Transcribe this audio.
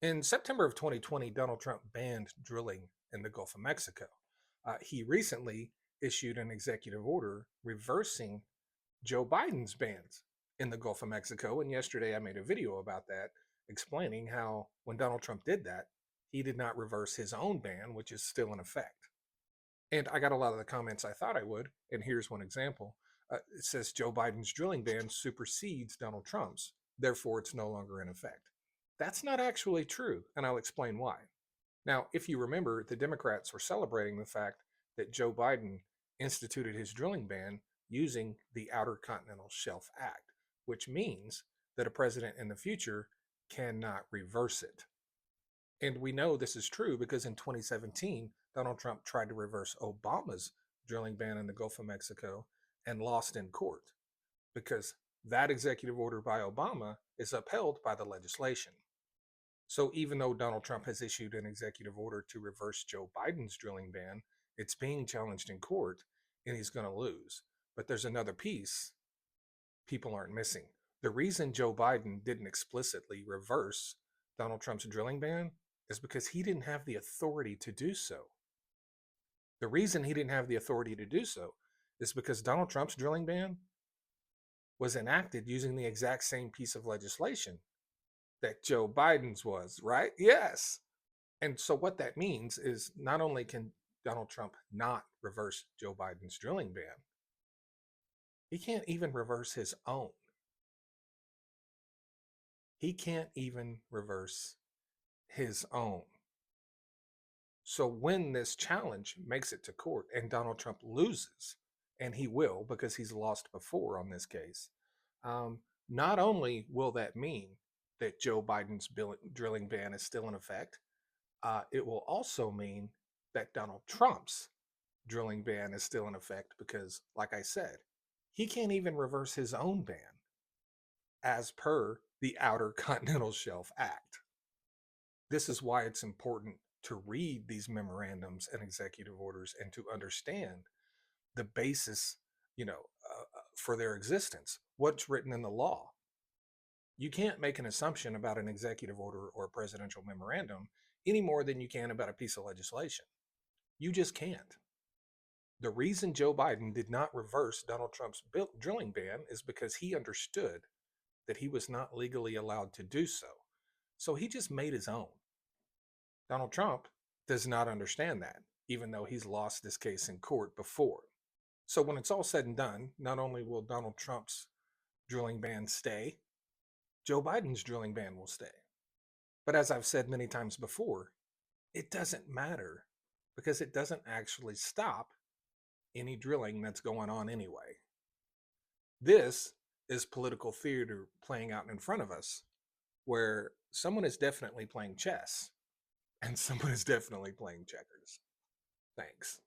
In September of 2020, Donald Trump banned drilling in the Gulf of Mexico. He recently issued an executive order reversing Joe Biden's bans in the Gulf of Mexico. And yesterday I made a video about that, explaining how when Donald Trump did that, he did not reverse his own ban, which is still in effect. And I got a lot of the comments I thought I would. And here's one example. It says Joe Biden's drilling ban supersedes Donald Trump's, therefore it's no longer in effect. That's not actually true, and I'll explain why. Now, if you remember, the Democrats were celebrating the fact that Joe Biden instituted his drilling ban using the Outer Continental Shelf Act, which means that a president in the future cannot reverse it. And we know this is true because in 2017, Donald Trump tried to reverse Obama's drilling ban in the Gulf of Mexico and lost in court because that executive order by Obama is upheld by the legislation. So even though Donald Trump has issued an executive order to reverse Joe Biden's drilling ban, it's being challenged in court and he's going to lose. But there's another piece people aren't missing. The reason Joe Biden didn't explicitly reverse Donald Trump's drilling ban is because he didn't have the authority to do so. The reason he didn't have the authority to do so is because Donald Trump's drilling ban was enacted using the exact same piece of legislation that Joe Biden's was, right? Yes. And so what that means is not only can Donald Trump not reverse Joe Biden's drilling ban, he can't even reverse his own. He can't even reverse his own. So when this challenge makes it to court and Donald Trump loses, and he will because he's lost before on this case, not only will that mean that Joe Biden's drilling ban is still in effect, it will also mean that Donald Trump's drilling ban is still in effect because, like I said, he can't even reverse his own ban as per the Outer Continental Shelf Act. This is why it's important to read these memorandums and executive orders and to understand the basis, for their existence, what's written in the law. You can't make an assumption about an executive order or a presidential memorandum any more than you can about a piece of legislation. You just can't. The reason Joe Biden did not reverse Donald Trump's drilling ban is because he understood that he was not legally allowed to do so. So he just made his own. Donald Trump does not understand that, even though he's lost this case in court before. So when it's all said and done, not only will Donald Trump's drilling ban stay, Joe Biden's drilling ban will stay. But as I've said many times before, it doesn't matter because it doesn't actually stop any drilling that's going on anyway. This is political theater playing out in front of us, where someone is definitely playing chess and someone is definitely playing checkers. Thanks.